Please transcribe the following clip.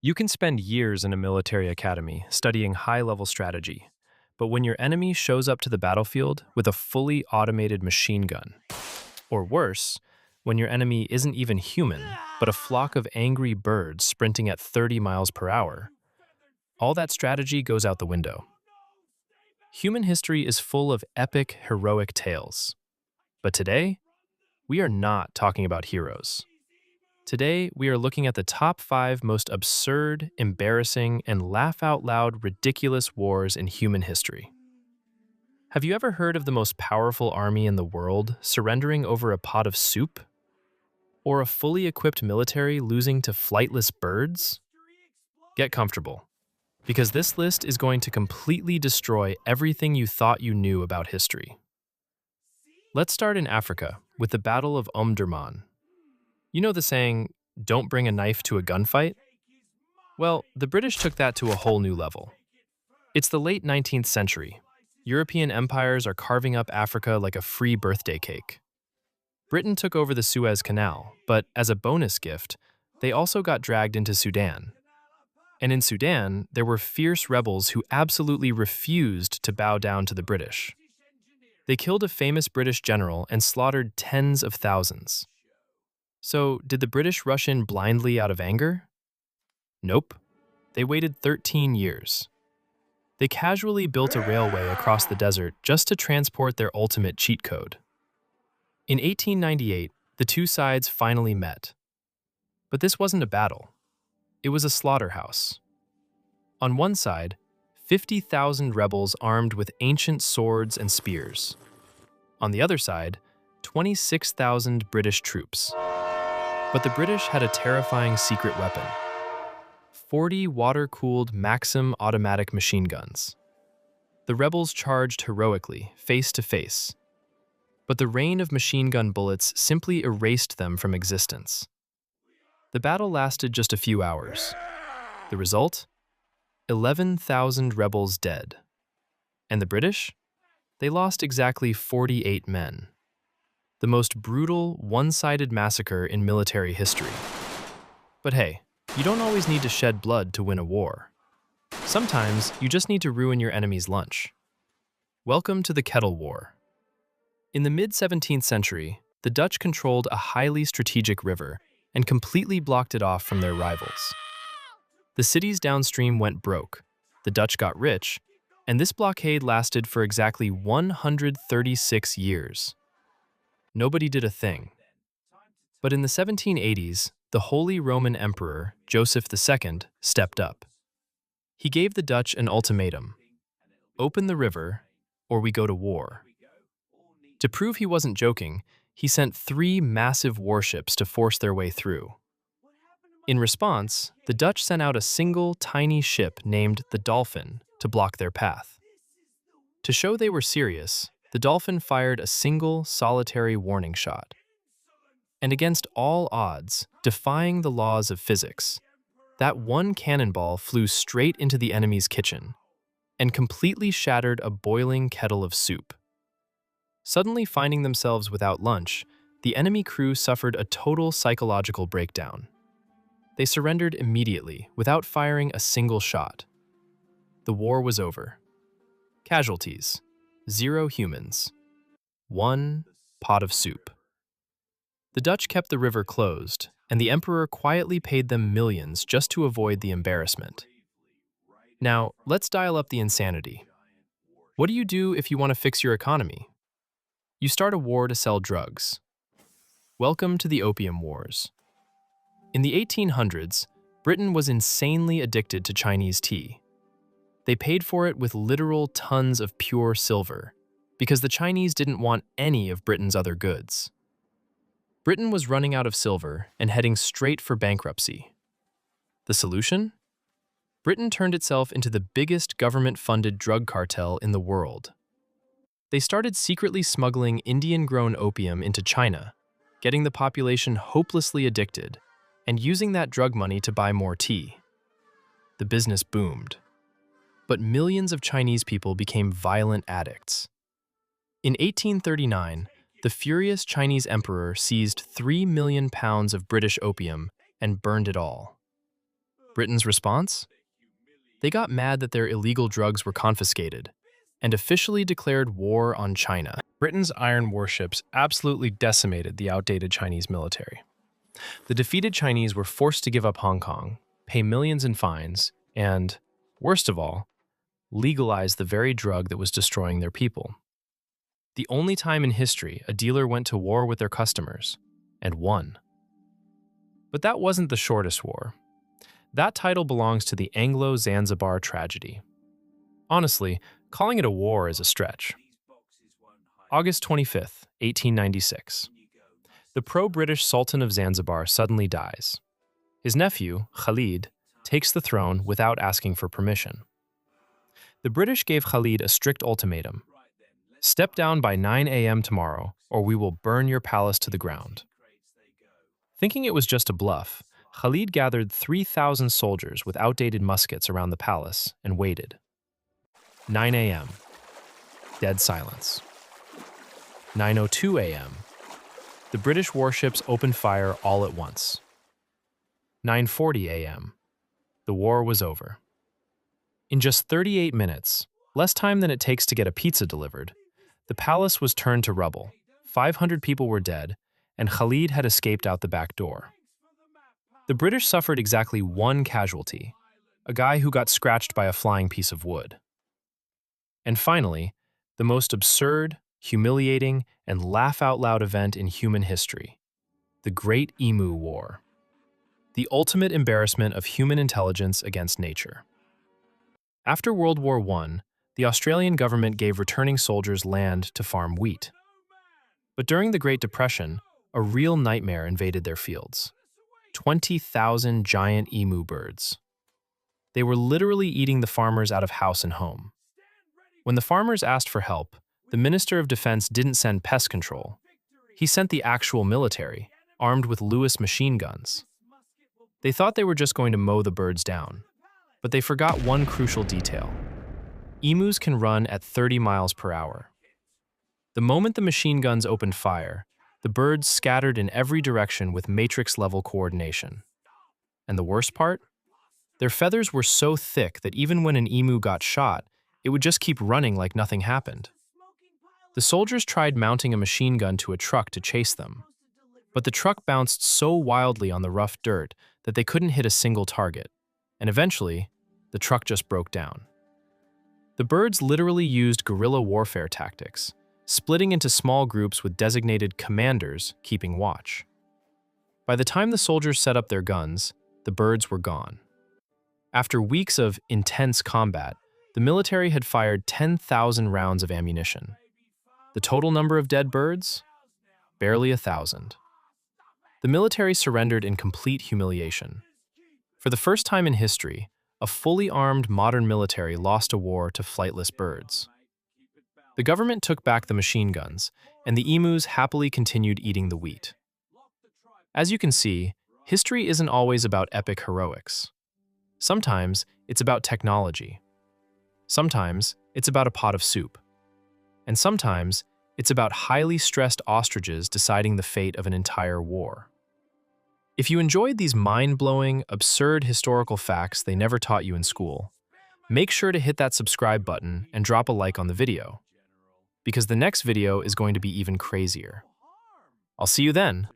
You can spend years in a military academy studying high-level strategy, but when your enemy shows up to the battlefield with a fully automated machine gun, or worse, when your enemy isn't even human, but a flock of angry birds sprinting at 30 miles per hour, all that strategy goes out the window. Human history is full of epic, heroic tales. But today, we are not talking about heroes. Today, we are looking at the top 5 most absurd, embarrassing, and laugh-out-loud ridiculous wars in human history. Have you ever heard of the most powerful army in the world surrendering over a pot of soup? Or a fully equipped military losing to flightless birds? Get comfortable, because this list is going to completely destroy everything you thought you knew about history. Let's start in Africa with the Battle of Omdurman. You know the saying, "Don't bring a knife to a gunfight"? Well, the British took that to a whole new level. It's the late 19th century. European empires are carving up Africa like a free birthday cake. Britain took over the Suez Canal, but as a bonus gift, they also got dragged into Sudan. And in Sudan, there were fierce rebels who absolutely refused to bow down to the British. They killed a famous British general and slaughtered tens of thousands. So, did the British rush in blindly out of anger? Nope. They waited 13 years. They casually built a railway across the desert just to transport their ultimate cheat code. In 1898, the two sides finally met. But this wasn't a battle. It was a slaughterhouse. On one side, 50,000 rebels armed with ancient swords and spears. On the other side, 26,000 British troops. But the British had a terrifying secret weapon: 40 water-cooled Maxim automatic machine guns. The rebels charged heroically, face to face. But the rain of machine gun bullets simply erased them from existence. The battle lasted just a few hours. The result? 11,000 rebels dead. And the British? They lost exactly 48 men. The most brutal, one-sided massacre in military history. But hey, you don't always need to shed blood to win a war. Sometimes you just need to ruin your enemy's lunch. Welcome to the Kettle War. In the mid-17th century, the Dutch controlled a highly strategic river and completely blocked it off from their rivals. The cities downstream went broke, the Dutch got rich, and this blockade lasted for exactly 136 years. Nobody did a thing. But in the 1780s, the Holy Roman Emperor, Joseph II, stepped up. He gave the Dutch an ultimatum: open the river, or we go to war. To prove he wasn't joking, he sent 3 massive warships to force their way through. In response, the Dutch sent out a single, tiny ship named the Dolphin to block their path. To show they were serious, the Dolphin fired a single, solitary warning shot. And against all odds, defying the laws of physics, that one cannonball flew straight into the enemy's kitchen and completely shattered a boiling kettle of soup. Suddenly finding themselves without lunch, the enemy crew suffered a total psychological breakdown. They surrendered immediately, without firing a single shot. The war was over. Casualties: 0 humans. 1 pot of soup. The Dutch kept the river closed, and the emperor quietly paid them millions just to avoid the embarrassment. Now, let's dial up the insanity. What do you do if you want to fix your economy? You start a war to sell drugs. Welcome to the Opium Wars. In the 1800s, Britain was insanely addicted to Chinese tea. They paid for it with literal tons of pure silver, because the Chinese didn't want any of Britain's other goods. Britain was running out of silver and heading straight for bankruptcy. The solution? Britain turned itself into the biggest government-funded drug cartel in the world. They started secretly smuggling Indian-grown opium into China, getting the population hopelessly addicted, and using that drug money to buy more tea. The business boomed. But millions of Chinese people became violent addicts. In 1839, the furious Chinese emperor seized 3 million pounds of British opium and burned it all. Britain's response? They got mad that their illegal drugs were confiscated and officially declared war on China. Britain's iron warships absolutely decimated the outdated Chinese military. The defeated Chinese were forced to give up Hong Kong, pay millions in fines, and, worst of all, legalize the very drug that was destroying their people. The only time in history a dealer went to war with their customers and won. But that wasn't the shortest war. That title belongs to the Anglo-Zanzibar tragedy. Honestly, calling it a war is a stretch. August 25th, 1896. The pro-British Sultan of Zanzibar suddenly dies. His nephew, Khalid, takes the throne without asking for permission. The British gave Khalid a strict ultimatum. Step down by 9 a.m. tomorrow, or we will burn your palace to the ground. Thinking it was just a bluff, Khalid gathered 3,000 soldiers with outdated muskets around the palace and waited. 9 a.m. Dead silence. 9:02 a.m. The British warships opened fire all at once. 9:40 a.m. The war was over. In just 38 minutes, less time than it takes to get a pizza delivered, the palace was turned to rubble, 500 people were dead, and Khalid had escaped out the back door. The British suffered exactly one casualty, a guy who got scratched by a flying piece of wood. And finally, the most absurd, humiliating, and laugh-out-loud event in human history, the Great Emu War. The ultimate embarrassment of human intelligence against nature. After World War I, the Australian government gave returning soldiers land to farm wheat. But during the Great Depression, a real nightmare invaded their fields. 20,000 giant emu birds. They were literally eating the farmers out of house and home. When the farmers asked for help, the Minister of Defense didn't send pest control. He sent the actual military, armed with Lewis machine guns. They thought they were just going to mow the birds down, but they forgot one crucial detail. Emus can run at 30 miles per hour. The moment the machine guns opened fire, the birds scattered in every direction with matrix-level coordination. And the worst part? Their feathers were so thick that even when an emu got shot, it would just keep running like nothing happened. The soldiers tried mounting a machine gun to a truck to chase them, but the truck bounced so wildly on the rough dirt that they couldn't hit a single target, and eventually, the truck just broke down. The birds literally used guerrilla warfare tactics, splitting into small groups with designated commanders keeping watch. By the time the soldiers set up their guns, the birds were gone. After weeks of intense combat, the military had fired 10,000 rounds of ammunition. The total number of dead birds? Barely 1,000. The military surrendered in complete humiliation. For the first time in history, a fully armed modern military lost a war to flightless birds. The government took back the machine guns, and the emus happily continued eating the wheat. As you can see, history isn't always about epic heroics. Sometimes it's about technology. Sometimes it's about a pot of soup. And sometimes it's about highly stressed ostriches deciding the fate of an entire war. If you enjoyed these mind-blowing, absurd historical facts they never taught you in school, make sure to hit that subscribe button and drop a like on the video, because the next video is going to be even crazier. I'll see you then.